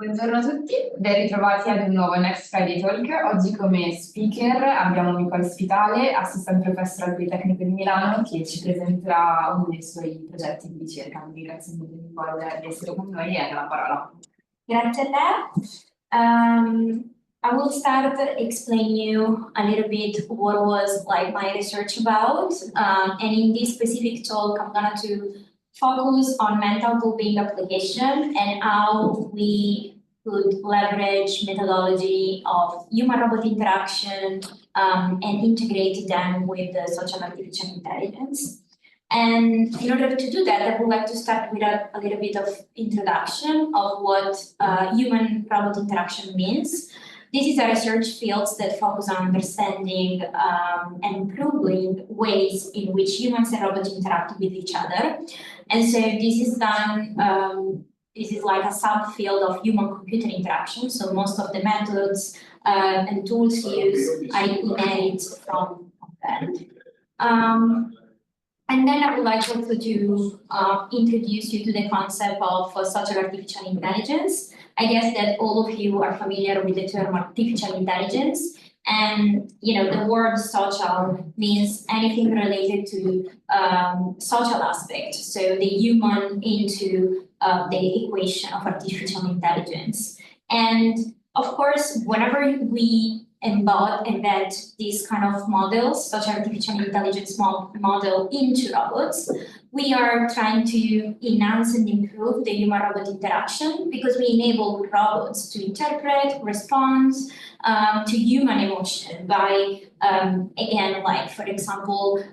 Buongiorno a tutti, ben ritrovati ad un nuovo Next Friday Talk. Oggi come speaker abbiamo Micol Spitale, assistant professor al Politecnico di Milano, che ci presenterà uno dei suoi progetti di ricerca. Quindi grazie mille Micol di essere con noi e la parola. Grazie a te. I will start explain you a little bit what was like my research about, and in this specific talk, I'm going to focus on mental well-being application and how we could leverage methodology of human-robot interaction and integrate them with the social artificial intelligence. And in order to do that, I would like to start with a little bit of introduction of what human-robot interaction means. This is a research field that focuses on understanding and improving ways in which humans and robots interact with each other. And so this is done, this is like a subfield of human-computer interaction. So most of the methods and tools used are innate from that. And then I would like also to introduce you to the concept of social artificial intelligence. I guess that all of you are familiar with the term artificial intelligence. And the word social means anything related to social aspect. So the human into the equation of artificial intelligence. And of course, whenever we embed these kind of models, such as artificial intelligence model into robots, we are trying to enhance and improve the human-robot interaction because we enable robots to interpret, respond to human emotion by, again, like, for example,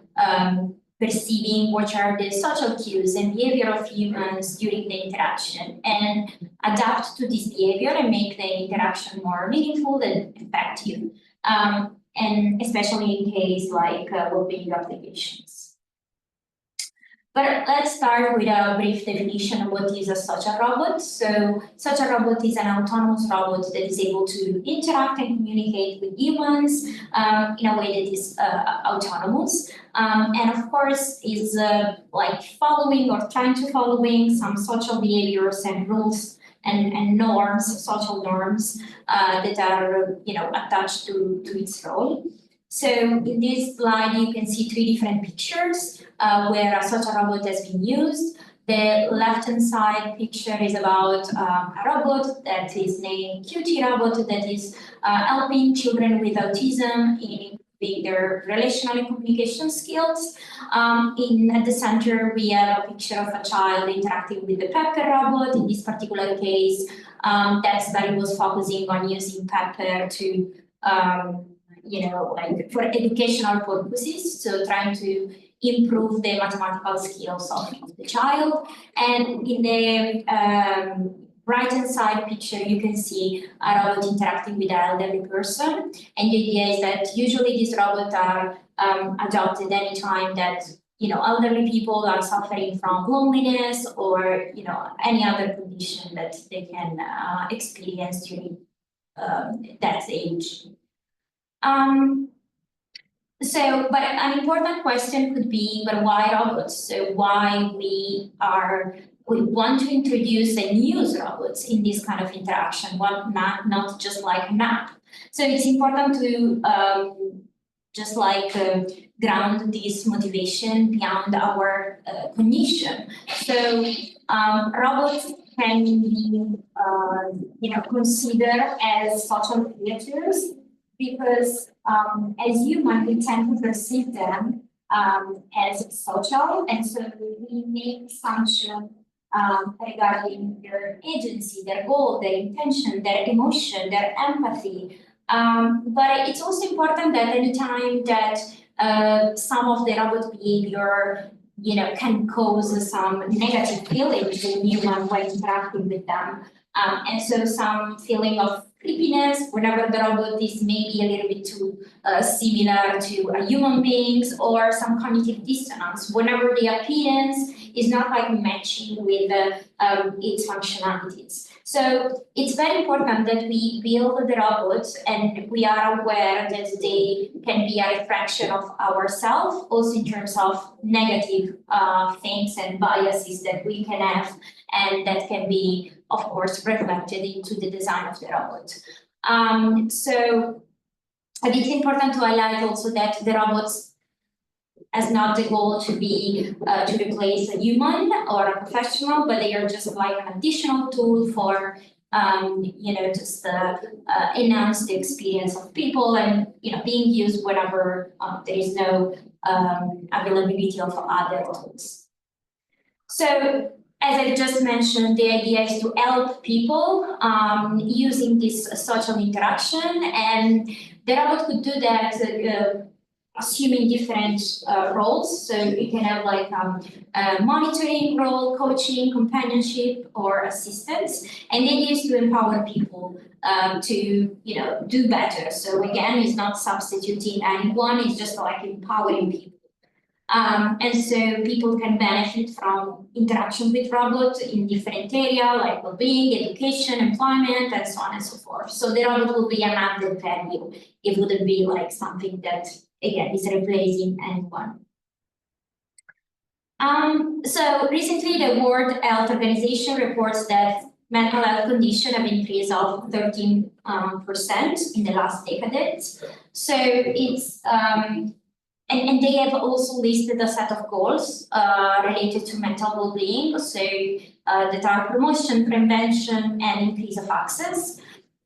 perceiving what are the social cues and behavior of humans during the interaction and adapt to this behavior and make the interaction more meaningful and effective, and especially in case like well-being applications. But let's start with a brief definition of what is a social robot. So such a robot is an autonomous robot that is able to interact and communicate with humans in a way that is autonomous. And of course is like following or trying to following some social behaviors and rules and norms, social norms that are attached to its role. So in this slide, you can see three different pictures where such a robot has been used. The left-hand side picture is about a robot that is named QT robot that is helping children with autism in improving their relational and communication skills. At the center, we have a picture of a child interacting with the Pepper robot. In this particular case, that study was focusing on using Pepper to like for educational purposes, so trying to improve the mathematical skills of the child. And in the right-hand side picture, you can see a robot interacting with an elderly person. And the idea is that usually these robots are adopted anytime that elderly people are suffering from loneliness or any other condition that they can experience during that age. But an important question could be, but why robots? So why we want to introduce and use robots in this kind of interaction, not just like an app. So it's important to just like ground this motivation beyond our cognition. So robots can be considered as social creatures, because as humans, we tend to perceive them as social, and so we make assumptions regarding their agency, their goal, their intention, their emotion, their empathy. But it's also important that anytime that some of the robot behavior can cause some negative feelings in humans when interacting with them. And so some feeling of creepiness, whenever the robot is maybe a little bit too similar to a human beings, or some cognitive dissonance, whenever the appearance is not like matching with its functionalities. So it's very important that we build the robots and we are aware that they can be a reflection of ourselves, also in terms of negative things and biases that we can have, and that can be, of course, reflected into the design of the robot. So it's important to highlight also that the robots has not the goal to be to replace a human or a professional, but they are just like an additional tool for just enhance the experience of people, and being used whenever there is no availability of other tools. So, as I just mentioned, the idea is to help people using this social interaction, and the robot could do that assuming different roles. So you can have like a monitoring role, coaching, companionship, or assistance. And the idea is to empower people to do better. So again, it's not substituting anyone, it's just like empowering people. And so people can benefit from interaction with robots in different areas like well-being, education, employment, and so on and so forth. So the robot will be an added value. It wouldn't be like something that, again, is replacing anyone. So recently, the World Health Organization reports that mental health conditions have increased of 13% in the last decade. So it's and they have also listed a set of goals related to mental well-being, so that are promotion, prevention, and increase of access.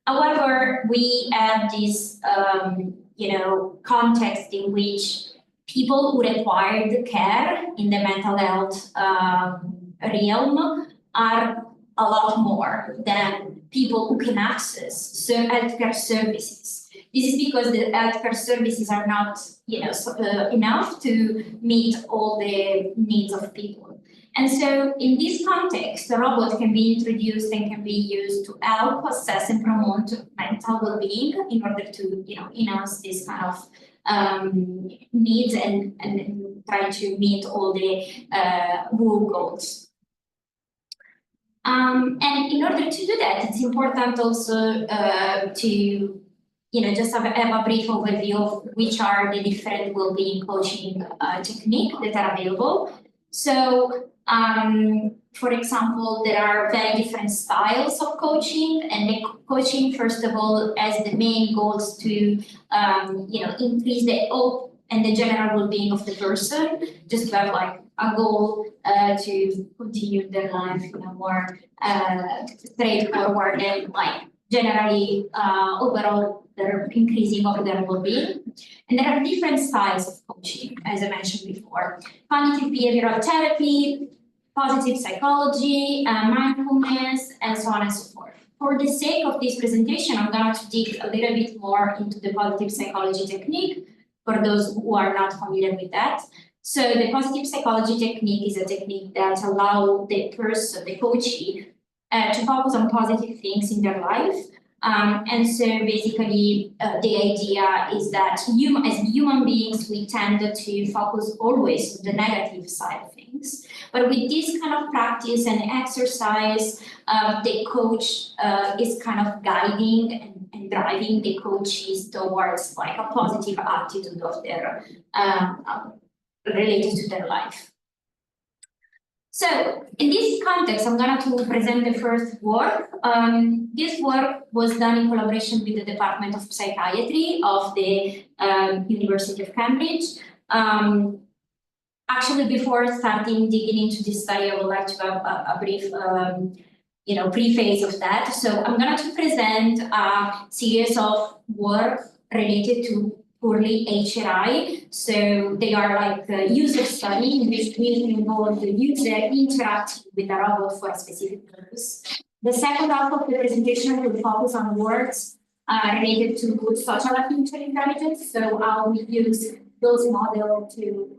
However, we have this context in which people who require the care in the mental health realm are a lot more than people who can access healthcare services. This is because the healthcare services are not, enough to meet all the needs of people. And so in this context, the robot can be introduced and can be used to help assess and promote mental well-being in order to, enhance this kind of needs and try to meet all the WHO goals. And in order to do that, it's important also to just have a brief overview of which are the different well-being coaching techniques that are available. So, for example, there are very different styles of coaching, and the coaching, first of all, has the main goals to, increase the hope and the general well-being of the person, just to have like a goal to continue their life in a more straightforward and like generally overall they're increasing of their well-being. And there are different styles of coaching, as I mentioned before. Cognitive behavioral therapy, positive psychology, mindfulness, and so on and so forth. For the sake of this presentation, I'm going to dig a little bit more into the positive psychology technique for those who are not familiar with that. So the positive psychology technique is a technique that allows the person, the coachee, to focus on positive things in their life. And so basically, the idea is that as human beings, we tend to focus always on the negative side of things. But with this kind of practice and exercise, the coach is kind of guiding and driving the coaches towards like a positive attitude of their related to their life. So in this context, I'm going to present the first work. This work was done in collaboration with the Department of Psychiatry of the University of Cambridge. Actually, before starting digging into this study, I would like to have a brief, preface of that. So I'm going to present a series of work related to purely HRI. So they are like a user study in which we involve the user interacting with the robot for a specific purpose. The second half of the presentation will focus on works related to social artificial intelligence. So how we use those models to,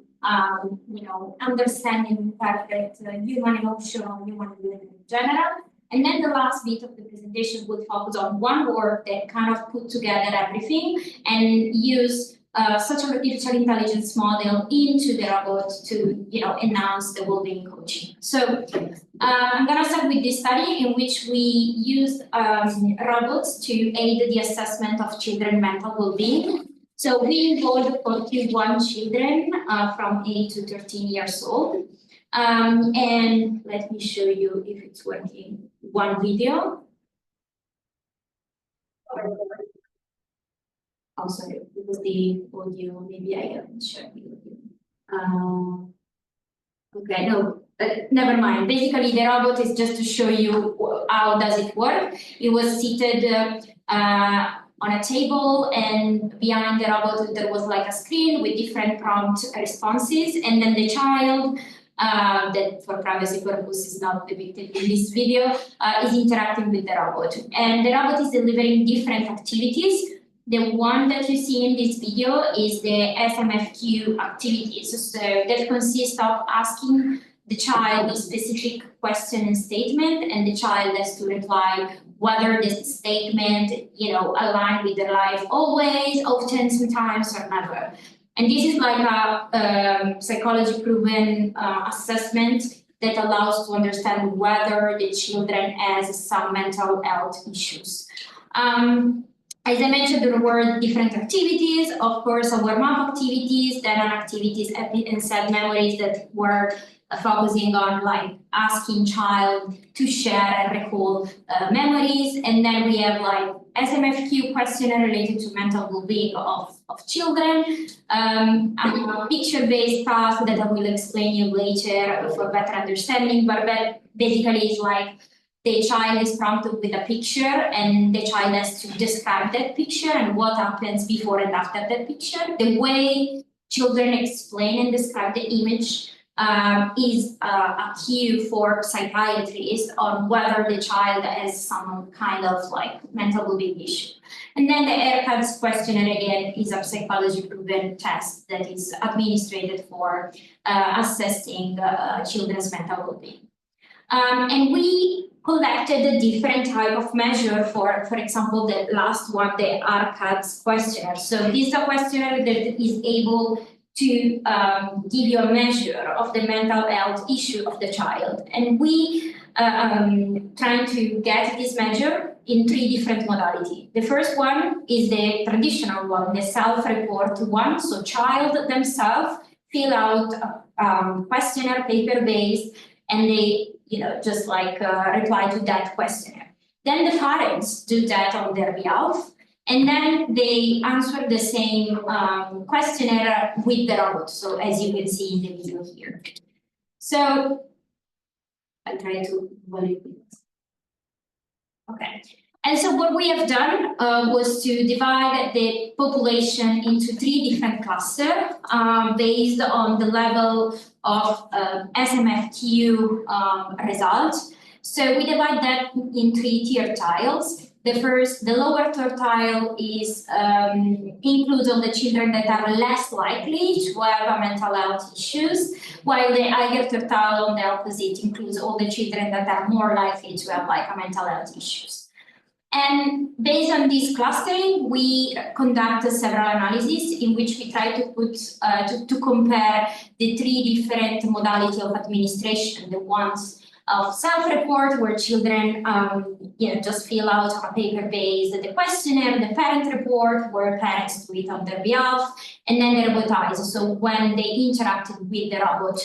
understand and interpret human emotion or human behavior in general. And then the last bit of the presentation would focus on one work that kind of put together everything and use such an artificial intelligence model into the robot to, enhance the well-being coaching. So I'm going to start with this study in which we used robots to aid the assessment of children's mental well-being. So we involved 41 children from 8 to 13 years old. And let me show you if it's working. One video. Oh, sorry, it was the audio. Maybe I haven't shared the audio. Okay, no, never mind. Basically, the robot is just to show you how does it work. It was seated on a table, and behind the robot there was like a screen with different prompt responses, and then the child, that for privacy purposes is not depicted in this video, is interacting with the robot. And the robot is delivering different activities. The one that you see in this video is the SMFQ activities. So that consists of asking the child a specific question and statement, and the child has to reply whether this statement, align with their life always, often, sometimes, or never. And this is like a psychology-proven assessment that allows to understand whether the children has some mental health issues. As I mentioned, there were different activities, of course, warm-up activities, then activities and set memories that were focusing on like asking child to share and recall memories. And then we have like SMFQ questionnaire related to mental well-being of children, a picture-based task that I will explain you later for better understanding, but basically it's like the child is prompted with a picture and the child has to describe that picture and what happens before and after that picture. The way children explain and describe the image is a cue for psychiatrists on whether the child has some kind of like mental well-being issue. And then the AirCADS questionnaire again is a psychology-proven test that is administered for assessing children's mental well-being. And we collected a different type of measure for example, the last one, the AirCADS questionnaire. So this is a questionnaire that is able to give you a measure of the mental health issue of the child. And we trying to get this measure in 3 different modalities. The first one is the traditional one, the self-report one. So child themselves fill out a questionnaire, paper-based, and they just like reply to that questionnaire. Then the parents do that on their behalf, and then they answer the same questionnaire with the robot. So as you can see in the video here. So I'll try to validate it. Okay. And so what we have done was to divide the population into 3 different clusters based on the level of SMFQ results. So we divide that in 3 tier tiles. The lower tertile is includes all the children that are less likely to have mental health issues, while the higher tertile on the opposite includes all the children that are more likely to have mental health issues. And based on this clustering, we conduct several analyses in which we try to put to compare the 3 different modalities of administration. The ones of self-report, where children just fill out on a paper-based the questionnaire, the parent report, where parents do it on their behalf, and then the robotize. So when they interacted with the robot,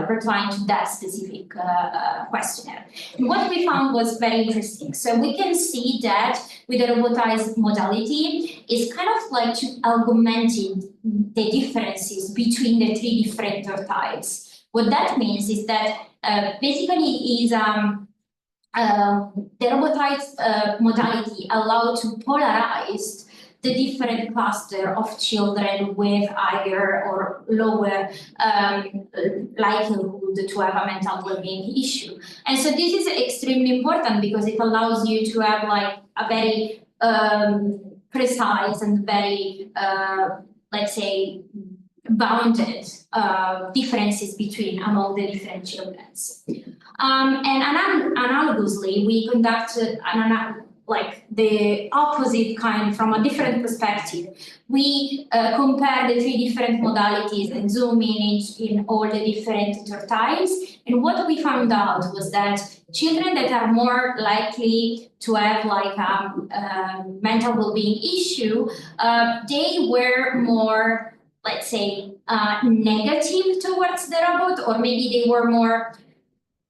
replying to that specific questionnaire. And what we found was very interesting. So we can see that with the robotized modality, it's kind of like to augmenting the differences between the 3 different tertiles. What that means is that basically is the robotized modality allowed to polarize the different cluster of children with higher or lower likelihood to have a mental well-being issue. And so this is extremely important because it allows you to have a very precise and very, let's say, bounded differences among the different children. And analogously, we conducted like the opposite kind from a different perspective. We compared the 3 different modalities and zoom in all the different tertiles. And what we found out was that children that are more likely to have like a mental well-being issue, they were more, let's say, negative towards the robot, or maybe they were more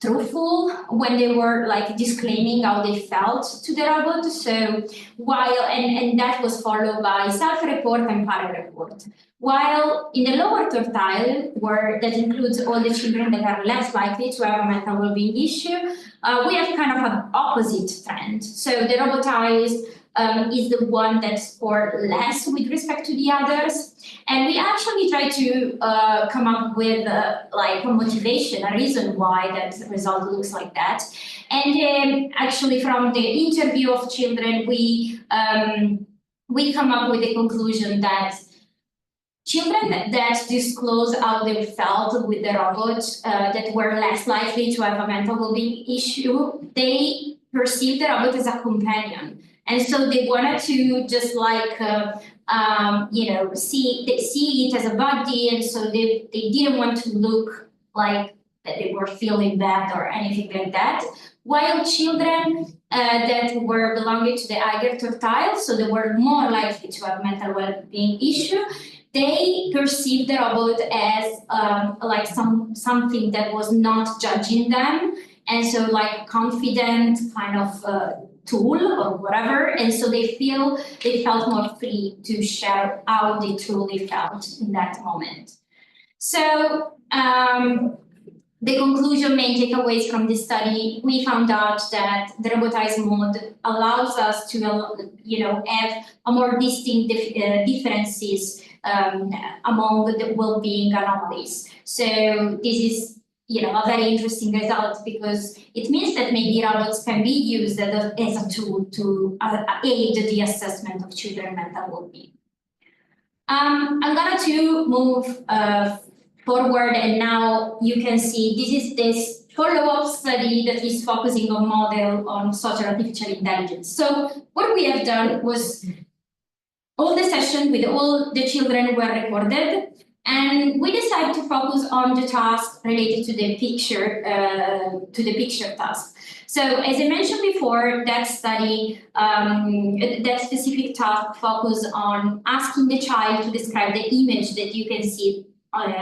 truthful when they were like disclaiming how they felt to the robot. So while and that was followed by self-report and para-report. While in the lower tertile, where that includes all the children that are less likely to have a mental well-being issue, we have kind of an opposite trend. So the robotized is the one that scored less with respect to the others. And we actually try to come up with like a motivation, a reason why that result looks like that. And actually from the interview of children, we come up with the conclusion that children that disclose how they felt with the robot, that were less likely to have a mental well-being issue, they perceive the robot as a companion. And so they wanted to just like, see it as a body, and so they didn't want to look like that they were feeling bad or anything like that. While children that were belonging to the higher tertile, so they were more likely to have mental well-being issue, they perceived the robot as like something that was not judging them, and so like confident kind of tool or whatever, and so they felt more free to share how they truly felt in that moment. So the conclusion, main takeaways from this study, we found out that the robotized mode allows us to have a more distinct differences among the well-being anomalies. So this is a very interesting result, because it means that maybe robots can be used as a tool to aid the assessment of children's mental well-being. I'm going to move forward, and now you can see this follow-up study that is focusing on model on social artificial intelligence. So what we have done was all the sessions with all the children were recorded, and we decided to focus on the task related to the picture task. So as I mentioned before, that study, that specific task focused on asking the child to describe the image that you can see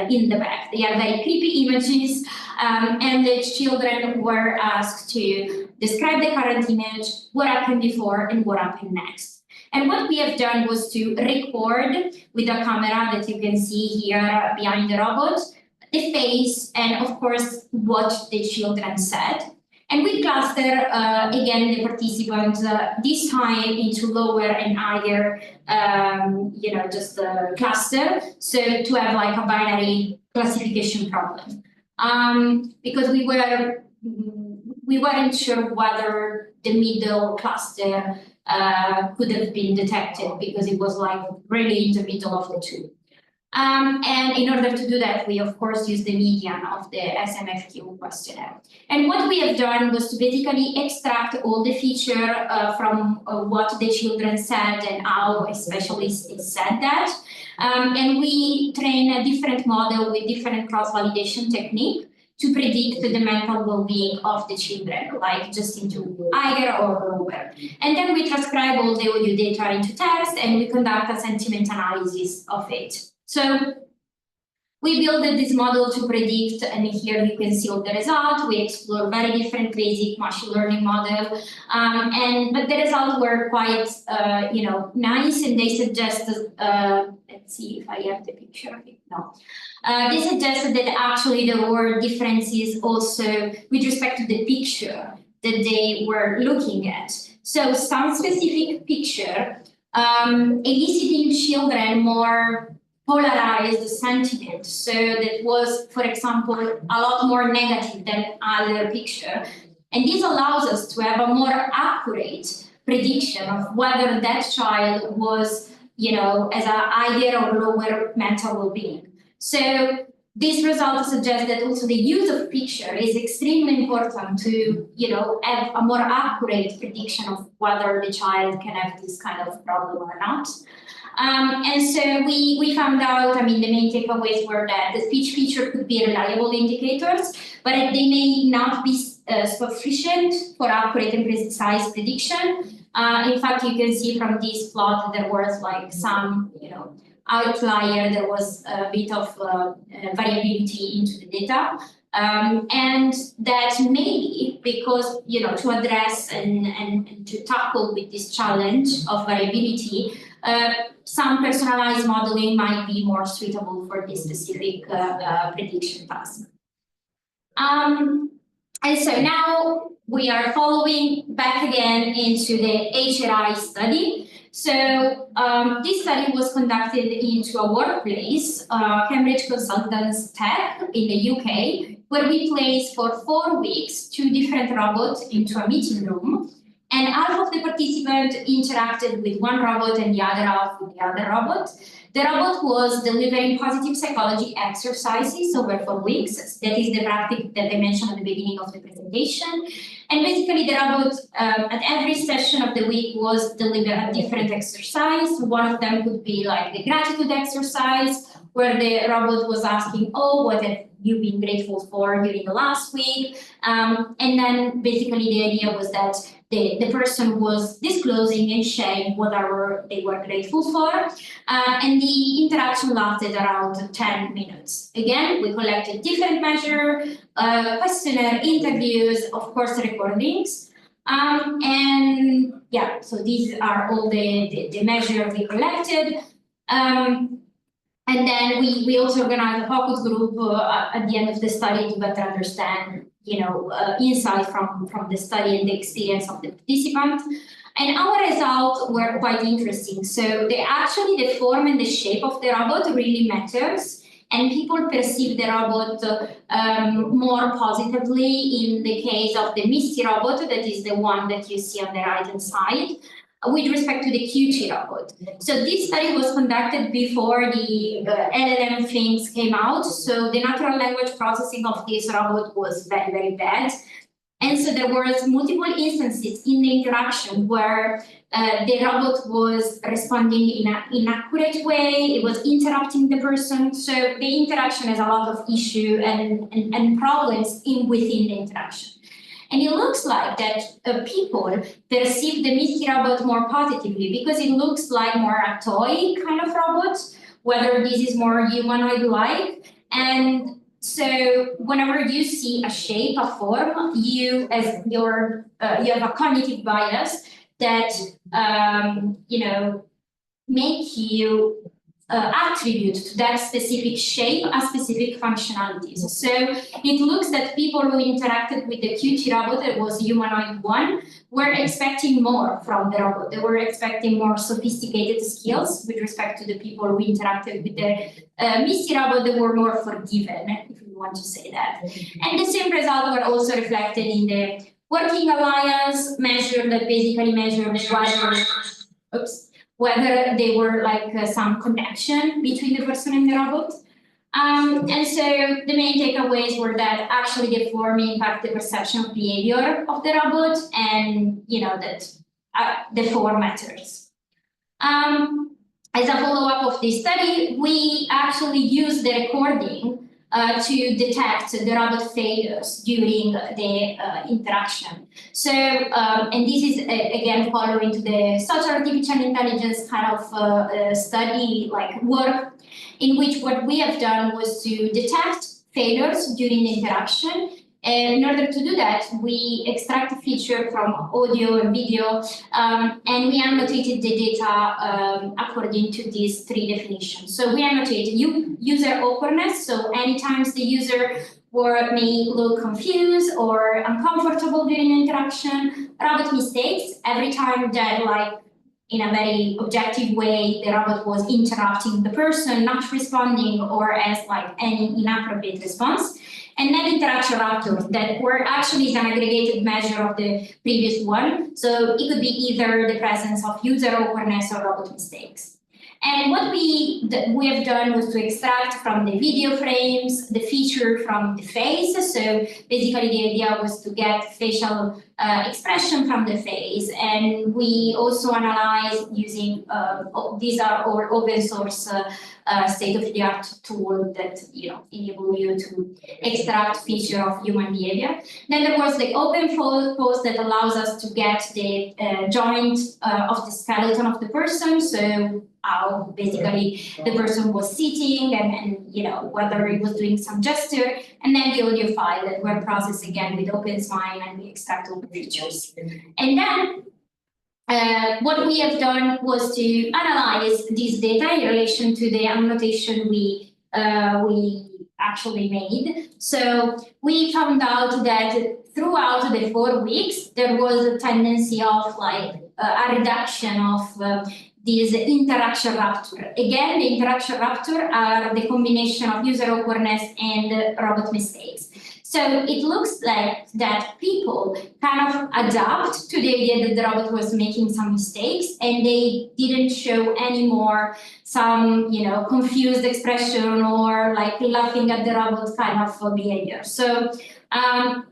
in the back. They are very creepy images, and the children were asked to describe the current image, what happened before, and what happened next. And what we have done was to record with a camera that you can see here behind the robot, the face, and of course, what the children said. And we cluster, again, the participants this time into lower and higher, just a cluster. So to have like a binary classification problem. Because we weren't sure whether the middle cluster could have been detected, because it was like really in the middle of the two. And in order to do that, we of course use the median of the SMFQ questionnaire. And what we have done was to basically extract all the feature from what the children said and how a specialist said that. And we train a different model with different cross-validation technique to predict the mental well-being of the children, like just into higher or lower. And then we transcribe all the audio data into text, and we conduct a sentiment analysis of it. So we built this model to predict, and here you can see all the results. We explore very different basic machine learning model, but the results were quite, nice, and they suggested. Let's see if I have the picture of it. No, they suggested that actually there were differences also with respect to the picture that they were looking at. So some specific picture eliciting children more polarized sentiment. So that was, for example, a lot more negative than other picture. And this allows us to have a more accurate prediction of whether that child was, as a higher or lower mental well-being. So This result suggests that also the use of picture is extremely important to, have a more accurate prediction of whether the child can have this kind of problem or not. And so we found out, the main takeaways were that the speech feature could be reliable indicators, but they may not be sufficient for accurate and precise prediction. In fact, you can see from this plot there was like some, outlier, there was a bit of variability into the data. And that maybe because, to address and to tackle with this challenge of variability, some personalized modeling might be more suitable for this specific prediction task. And so now we are following back again into the HRI study. So this study was conducted into a workplace, Cambridge Consultants Tech in the UK, where we placed for 4 weeks 2 different robots into a meeting room. And half of the participants interacted with one robot and the other half with the other robot. The robot was delivering positive psychology exercises over 4 weeks. That is the practice that I mentioned at the beginning of the presentation. And basically the robot at every session of the week was deliver a different exercise. One of them could be like the gratitude exercise, where the robot was asking, oh, what have you been grateful for during the last week? And then basically the idea was that the person was disclosing and sharing whatever they were grateful for. And the interaction lasted around 10 minutes. Again, we collected different measures, questionnaire, interviews, of course, recordings. And yeah, so these are all the measures we collected. And then we also organized a focus group at the end of the study to better understand, insight from the study and the experience of the participant. And our results were quite interesting. So the form and the shape of the robot really matters. And people perceive the robot more positively in the case of the Misty robot, that is the one that you see on the right-hand side, with respect to the QT robot. So this study was conducted before the LLM things came out. So the natural language processing of this robot was very, very bad. And so there were multiple instances in the interaction where the robot was responding in an inaccurate way. It was interrupting the person. So the interaction has a lot of issue and problems within the interaction. And it looks like that people perceive the Misty robot more positively because it looks like more a toy kind of robot, whether this is more humanoid-like. And so whenever you see a shape, a form, you have a cognitive bias that make you attribute to that specific shape a specific functionalities. So it looks that people who interacted with the QT robot, that was humanoid one, were expecting more from the robot. They were expecting more sophisticated skills with respect to the people who interacted with the Misty robot. They were more forgiven, if you want to say that. And the same results were also reflected in the working alliance measure that basically measured whether they were like some connection between the person and the robot. And so the main takeaways were that actually the form impact the perception of behavior of the robot, and that the form matters. As a follow-up of this study, we actually used the recording to detect the robot failures during the interaction. So, and this is again following to the social artificial intelligence kind of study like work, in which what we have done was to detect failures during the interaction. And in order to do that, we extract a feature from audio and video, and we annotated the data according to these 3 definitions. So we annotated user awkwardness, so anytime the user may look confused or uncomfortable during the interaction. Robot mistakes, every time that, like, in a very objective way, the robot was interrupting the person, not responding, or as like any inappropriate response. And then interaction factors that were actually an aggregated measure of the previous one. So it could be either the presence of user awkwardness or robot mistakes. And what we have done was to extract from the video frames the feature from the face. So basically the idea was to get facial expression from the face. And we also analyzed using, these are all open source state-of-the-art tool that enable you to extract feature of human behavior. Then there was the open pose that allows us to get the joint of the skeleton of the person. So how basically the person was sitting and whether he was doing some gesture, and then the audio file that were processed again with OpenSmile, and we extract all the features. And then what we have done was to analyze this data in relation to the annotation we actually made. So we found out that throughout the 4 weeks, there was a tendency of a reduction of this interaction rapture. Again, the interaction rapture are the combination of user awkwardness and robot mistakes. So it looks like that people kind of adapt to the idea that the robot was making some mistakes, and they didn't show anymore some, confused expression or laughing at the robot kind of behavior. So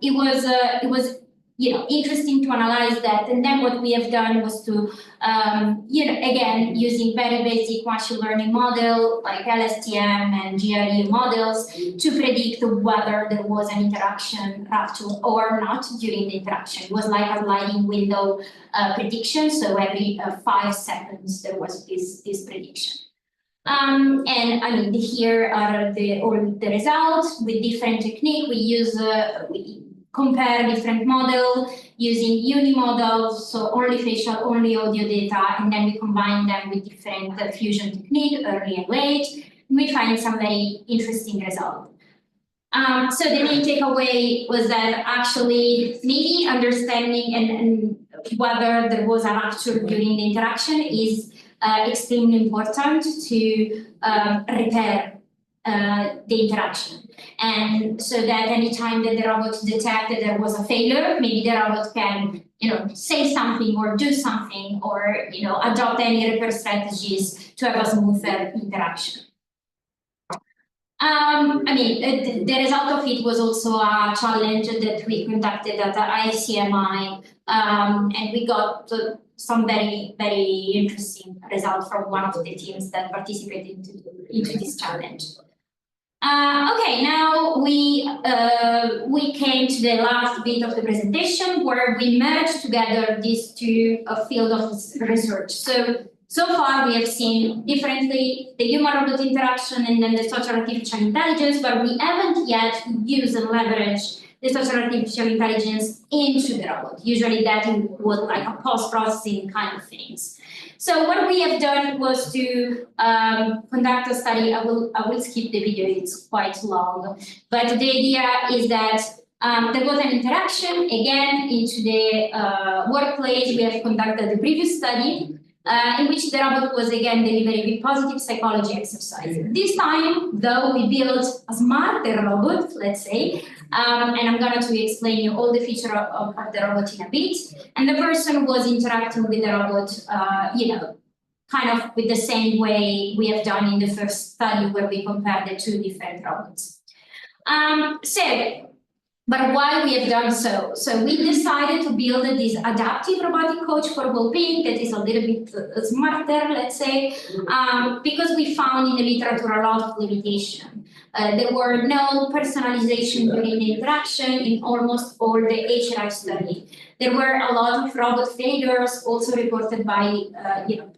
it was interesting to analyze that. And then what we have done was to, again, using very basic machine learning model like LSTM and GRE models to predict whether there was an interaction rapture or not during the interaction. It was like a sliding window prediction. So every 5 seconds there was this prediction. And I mean, here are all the results with different technique. We use we compare different model using unimodal, so only facial, only audio data, and then we combine them with different fusion technique, early and late. We find some very interesting results. So the main takeaway was that actually maybe understanding and whether there was a rupture during the interaction is extremely important to repair the interaction. And so that anytime that the robot detected there was a failure, maybe the robot can, say something or do something or, adopt any repair strategies to have a smoother interaction. I mean, the result of it was also a challenge that we conducted at the ICMI, and we got some very, very interesting results from one of the teams that participated into this challenge. Okay, now we came to the last bit of the presentation where we merged together these two fields of research. So far we have seen differently the human-robot interaction and then the social artificial intelligence, but we haven't yet used and leveraged the social artificial intelligence into the robot. Usually that was like a post-processing kind of things. So what we have done was to conduct a study. I will skip the video, it's quite long. But the idea is that there was an interaction, again, into the workplace. We have conducted the previous study in which the robot was, again, delivering a positive psychology exercise. This time, though, we built a smarter robot, let's say, and I'm going to explain you all the features of the robot in a bit. And the person was interacting with the robot, kind of with the same way we have done in the first study where we compared the two different robots. But why we have done so? So we decided to build this adaptive robotic coach for well-being that is a little bit smarter, let's say, because we found in the literature a lot of limitation. There were no personalization during the interaction in almost all the HRI study. There were a lot of robot failures also reported by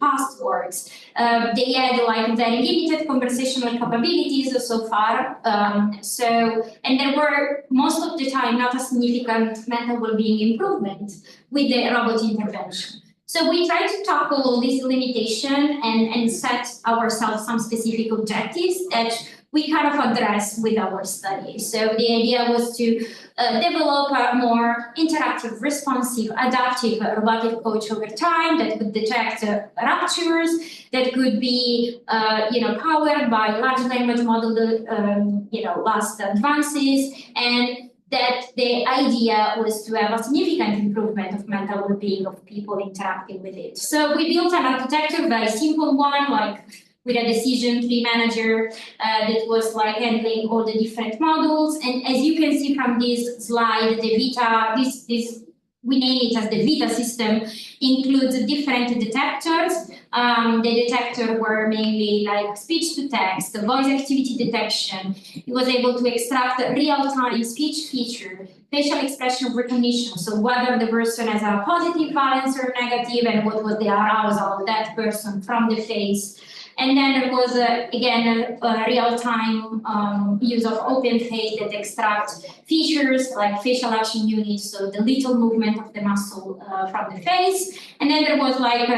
past works. They had very limited conversational capabilities so far. And there were most of the time not a significant mental well-being improvement with the robot intervention. So we tried to tackle all these limitations and set ourselves some specific objectives that we kind of address with our study. So the idea was to develop a more interactive, responsive, adaptive robotic coach over time that could detect ruptures, that could be powered by large language model last advances, and that the idea was to have a significant improvement of mental well-being of people interacting with it. So we built an architecture, very simple one, like with a decision tree manager that was like handling all the different models. And as you can see from this slide, the Vita, we name it as the Vita system, includes different detectors. The detector were mainly like speech to text, voice activity detection. It was able to extract real-time speech feature, facial expression recognition, so whether the person has a positive valence or negative, and what was the arousal of that person from the face. And then there was, again, a real-time use of OpenFace that extracts features like facial action units, so the little movement of the muscle from the face. And then there was like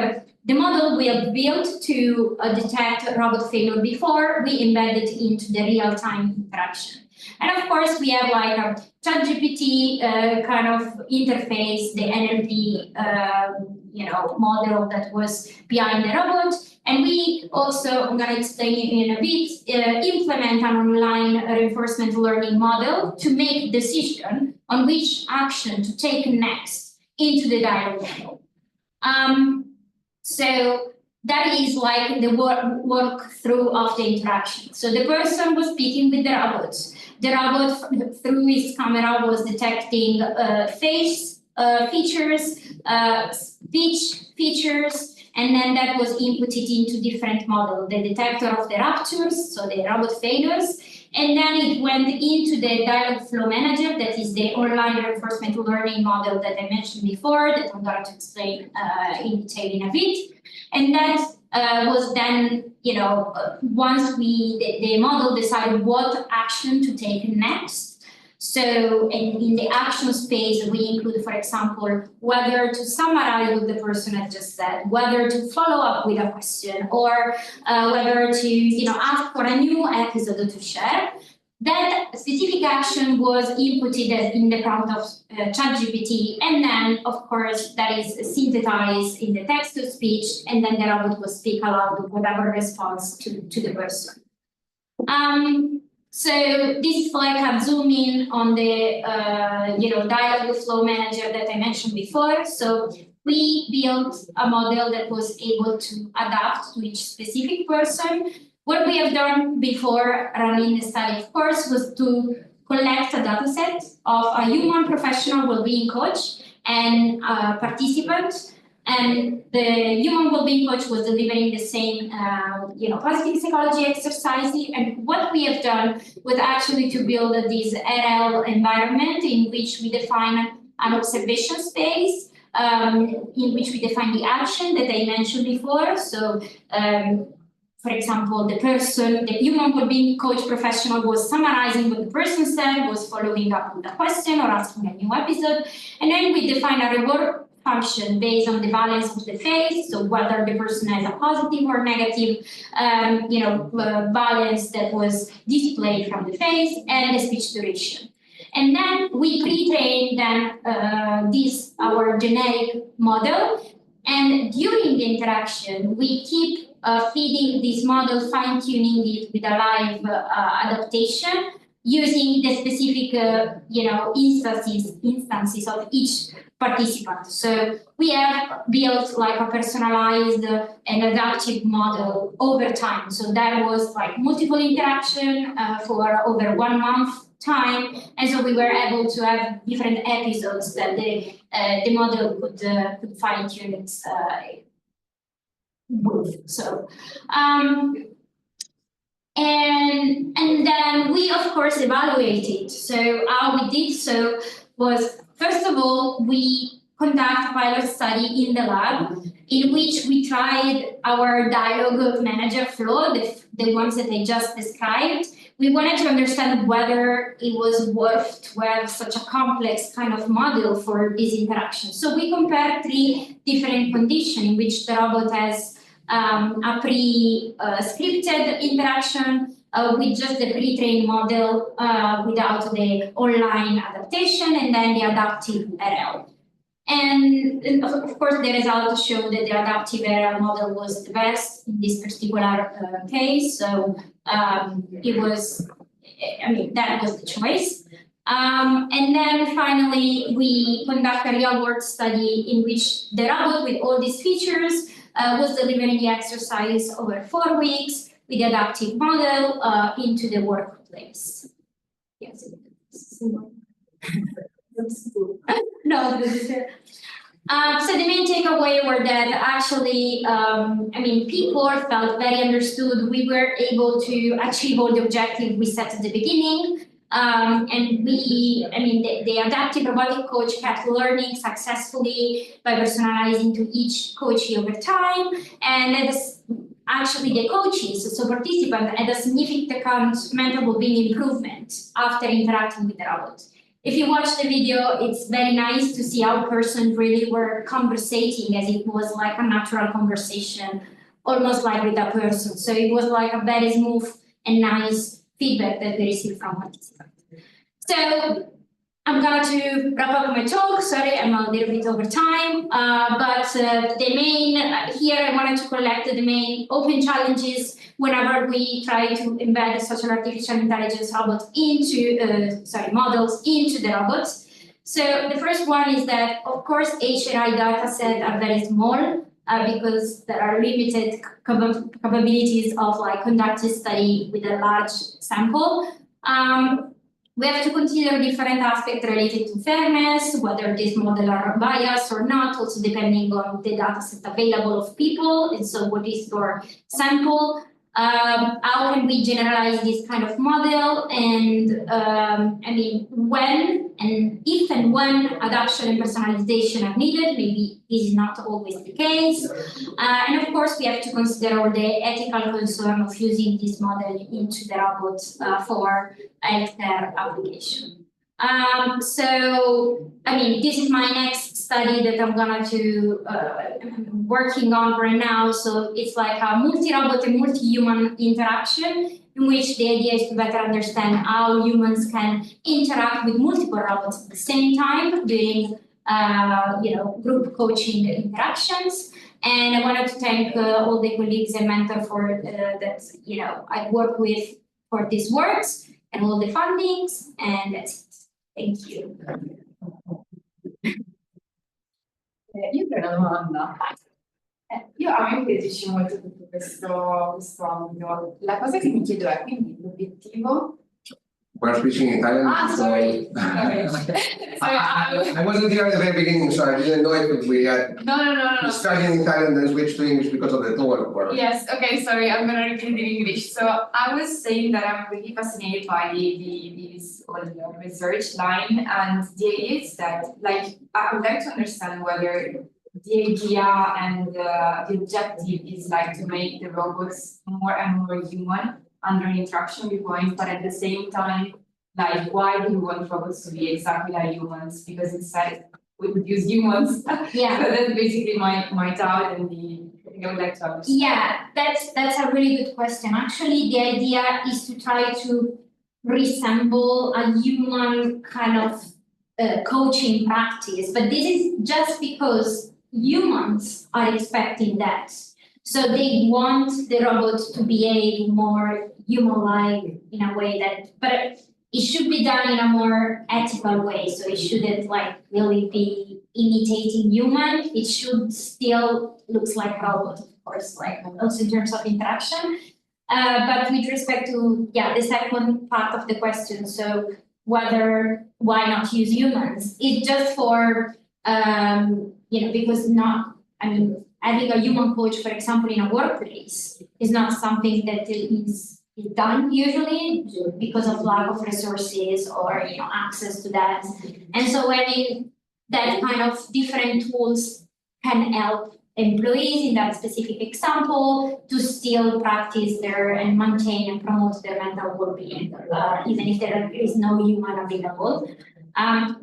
the model we have built to detect robot failure before we embedded into the real-time interaction. And of course, we have like a ChatGPT kind of interface, the NLP model that was behind the robot. And we also, I'm going to explain in a bit, implement an online reinforcement learning model to make decision on which action to take next into the dialogue model. So that is like the walkthrough of the interaction. So the person was speaking with the robot. The robot, through his camera, was detecting face features, speech features, and then that was inputted into different models, the detector of the raptures, so the robot failures, and then it went into the dialogue flow manager, that is the online reinforcement learning model that I mentioned before, that I'm going to explain in detail in a bit. And that was then, once the model decided what action to take next. So in the action space, we include, for example, whether to summarize what the person had just said, whether to follow up with a question, or whether to ask for a new episode to share. That specific action was inputted in the prompt of ChatGPT, and then, of course, that is synthesized in the text-to-speech, and then the robot will speak aloud whatever response to the person. So this is like a zoom in on the dialogue flow manager that I mentioned before. So we built a model that was able to adapt to each specific person. What we have done before running the study, of course, was to collect a data set of a human professional well-being coach and a participant. And the human well-being coach was delivering the same, positive psychology exercises. And what we have done was actually to build this RL environment in which we define an observation space, in which we define the action that I mentioned before. So, for example, the human well-being coach professional was summarizing what the person said, was following up with a question or asking a new episode. And then we define a reward function based on the balance of the face, so whether the person has a positive or negative, balance that was displayed from the face, and the speech duration. And then we pre-train our generic model, and during the interaction, we keep feeding this model, fine-tuning it with a live adaptation, using the specific, instances of each participant. So we have built like a personalized and adaptive model over time. So that was like multiple interaction for over 1 month time, and so we were able to have different episodes that the model could fine tune its with. So. And then we, of course, evaluated. So how we did so was, first of all, we conduct a pilot study in the lab in which we tried our dialogue manager flow, the ones that I just described. We wanted to understand whether it was worth to have such a complex kind of model for this interaction. So we compared 3 different conditions in which the robot has a pre-scripted interaction with just the pre-trained model without the online adaptation, and then the adaptive RL. And of course, the results show that the adaptive RL model was the best in this particular case. So it was, that was the choice. And then finally, we conduct a real-world study in which the robot with all these features was delivering the exercise over 4 weeks with the adaptive model into the workplace. Yes. No, this is it. So the main takeaway were that actually, people felt very understood. We were able to achieve all the objectives we set at the beginning. And the adaptive robotic coach kept learning successfully by personalizing to each coachee over time. And that is actually the coaches, so participants, had a significant mental well-being improvement after interacting with the robot. If you watch the video, it's very nice to see how person really were conversating as it was like a natural conversation, almost like with a person. So it was like a very smooth and nice feedback that we received from participants. So I'm going to wrap up my talk. Sorry, I'm a little bit over time. But the main, here I wanted to collect the main open challenges whenever we try to embed such an artificial intelligence robot into, models into the robots. So the first one is that, of course, HRI data sets are very small because there are limited capabilities of conducting study with a large sample. We have to consider different aspects related to fairness, whether these models are biased or not, also depending on the data set available of people, and so what is your sample. How can we generalize this kind of model, and when and if and when adaptation and personalization are needed. Maybe this is not always the case. And of course, we have to consider all the ethical concern of using this model into the robot for healthcare application. This is my next study that I'm going to working on right now. So it's like a multi-robot and multi-human interaction, in which the idea is to better understand how humans can interact with multiple robots at the same time during group coaching interactions. And I wanted to thank all the colleagues and mentors for that I work with for these works and all the fundings, and that's it. Thank you. Io avrei una domanda. Io a me piace molto tutto questo ambito. La cosa che mi chiedo è quindi l'obiettivo. We're speaking Italian. Sorry. I wasn't here at the very beginning, so I didn't know if we had No. studied Italian and switched to English because of the talk. Yes, okay, sorry, I'm gonna repeat it in English. So I was saying that I'm really fascinated by this whole research line, and the idea is that, I would like to understand whether the idea and the objective is to make the robots more and more human under interaction viewpoint, but at the same time, why do you want robots to be exactly like humans? Because instead we would use humans. Yeah. So that's basically my doubt, and I would like to understand. Yeah, that's a really good question. Actually, the idea is to try to resemble a human kind of coaching practice, but this is just because humans are expecting that. So they want the robot to behave more human-like in a way but it should be done in a more ethical way. So it shouldn't really be imitating human. It should still looks like robot, of course, also in terms of interaction. But with respect to the second part of the question, so why not use humans? It's just for because having a human coach, for example, in a workplace is not something that is done usually because of lack of resources or access to that. And so having that kind of different tools can help employees in that specific example to still practice and maintain and promote their mental well-being, even if there is no human available.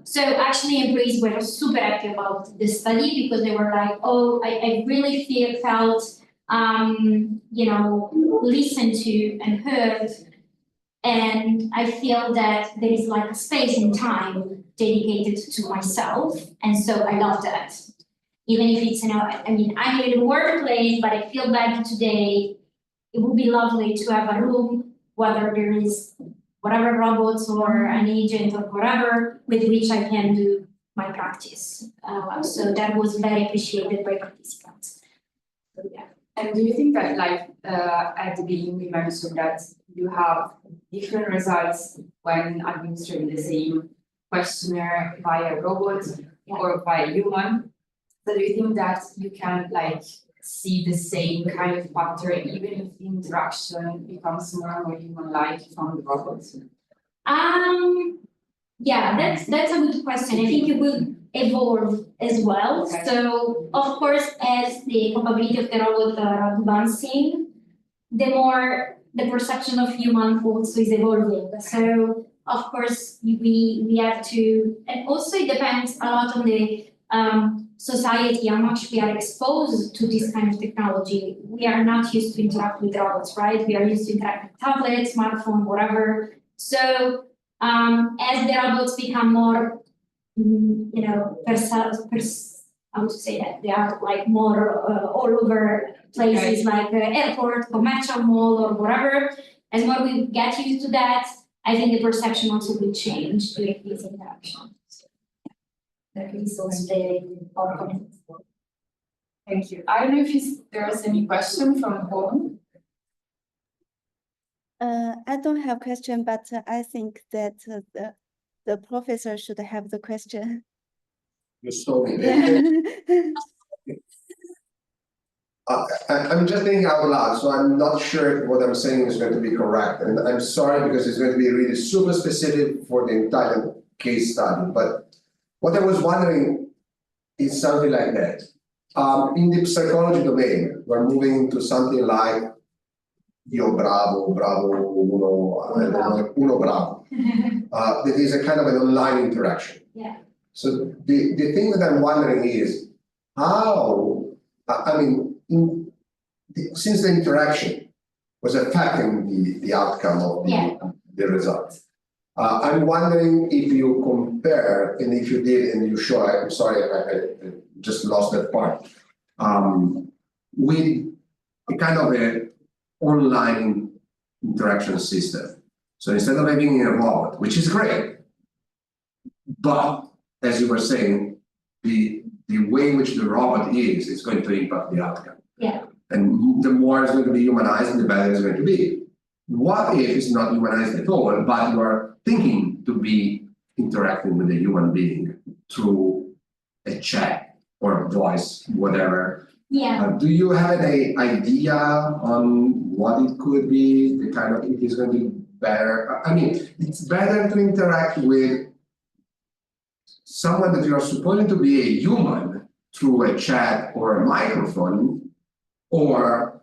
So actually employees were super happy about the study because they were like, oh, I really felt listened to and heard, and I feel that there is a space and time dedicated to myself, and so I love that. Even if it's I'm in a workplace, but I feel like today it would be lovely to have a room whether there is whatever robots or an agent or whatever with which I can do my practice. So that was very appreciated by participants. So, yeah. And do you think that, like, at the beginning we mentioned that you have different results when administering the same questionnaire via robot or via human? So do you think that you can, like, see the same kind of pattern even if the interaction becomes more and more human-like from the robots? Yeah, that's a good question. I think it will evolve as well. Okay. So of course, as the capability of the robot are advancing, the more the perception of human also is evolving. So of course we have to, and also it depends a lot on the society, how much we are exposed to this kind of technology. We are not used to interact with robots, right? We are used to interact with tablets, smartphone, whatever. So as the robots become more, you know, I would say that they are like more all over places like airport, commercial mall, or whatever. As more we get used to that, I think the perception also will change during these interactions. That is also our comment. Thank you. I don't know if there's any question from home. I don't have question, but I think that the professor should have the question. You stole me. Yeah. I'm just thinking out loud, so I'm not sure if what I'm saying is going to be correct. And I'm sorry because it's going to be really super specific for the Italian case study. But what I was wondering is something like that. In the psychology domain, we're moving to something like Io bravo, uno bravo. That is a kind of an online interaction. Yeah. So the thing that I'm wondering is how, since the interaction was affecting the outcome of the results, I'm wondering if you compare, and if you did and you show, I'm sorry, I just lost that part, with a kind of a online interaction system. So instead of having a robot, which is great, but as you were saying, the way in which the robot is going to impact the outcome. Yeah. And the more it's going to be humanized, the better it's going to be. What if it's not humanized at all, but you are thinking to be interacting with a human being through a chat or a voice, whatever? Yeah. Do you have an idea on what it could be, the kind of, it is going to be better? I mean, it's better to interact with someone that you are supposing to be a human through a chat or a microphone, or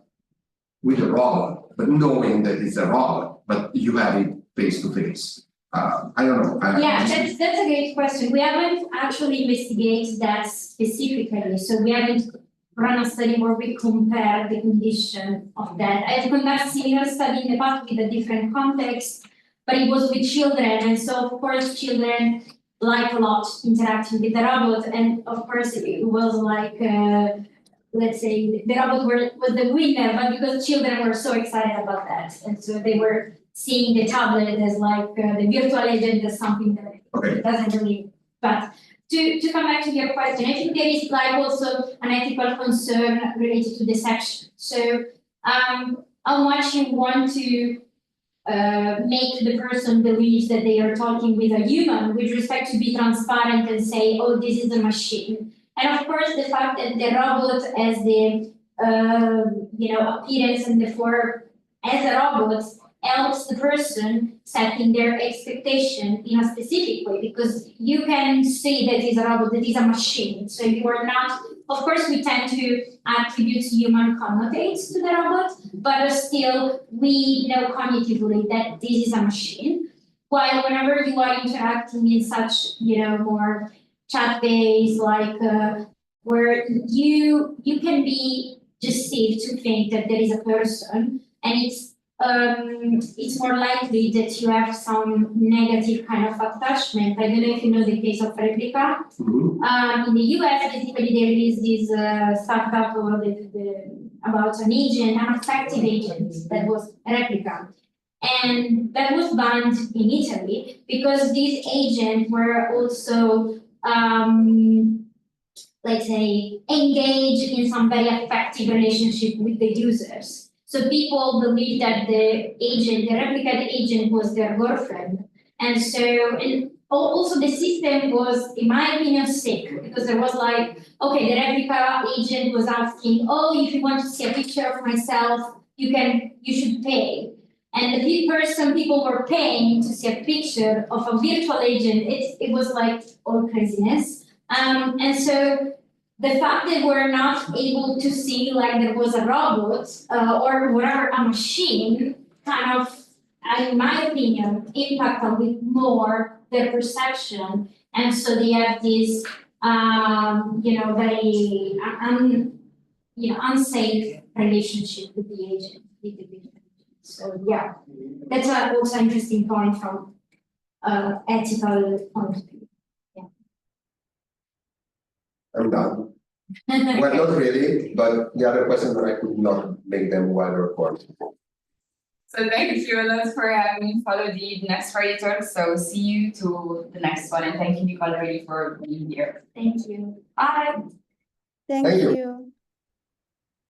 with a robot, but knowing that it's a robot, but you have it face to face. I don't know. Yeah, that's a great question. We haven't actually investigated that specifically, so we haven't run a study where we compare the condition of that. I've conducted similar study in the past with a different context, but it was with children, and so of course children like a lot interacting with the robot, and of course it was like let's say the robot was the winner, but because children were so excited about that, and so they were seeing the tablet as like the virtual agent as something that doesn't really. But to come back to your question, I think there is like also an ethical concern related to deception. So how much you want to make the person believe that they are talking with a human with respect to be transparent and say, oh, this is a machine. And of course, the fact that the robot has the appearance and therefore as a robot helps the person setting their expectation in a specific way, because you can say that it's a robot, that is a machine. So you are not, of course, we tend to attribute human connotates to the robot, but still we know cognitively that this is a machine. While whenever you are interacting in such, more chat-based, like where you can be deceived to think that there is a person, and it's more likely that you have some negative kind of attachment. I don't know if you know the case of Replica. In the US, basically there is this startup about an agent, an affective agent that was Replica. And that was banned in Italy because these agents were also, let's say, engaged in some very affective relationship with the users. So people believed that the replica agent was their girlfriend. And so, and also the system was, in my opinion, sick because there was like, okay, the replica agent was asking, oh, if you want to see a picture of myself, you should pay. And people were paying to see a picture of a virtual agent. It was like all craziness. And so the fact that we're not able to see like there was a robot or whatever, a machine, kind of, in my opinion, impact a bit more their perception. And so they have this, very unsafe relationship with the agent. So yeah, that's also an interesting point from ethical point of view. I'm done. Well, not really, but the other questions I could not make them while recording. So thank you a lot for having me follow the next Friday talk. So see you to the next one, and thank you, Nicole, really for being here. Thank you. Bye. Thank Thank you. you.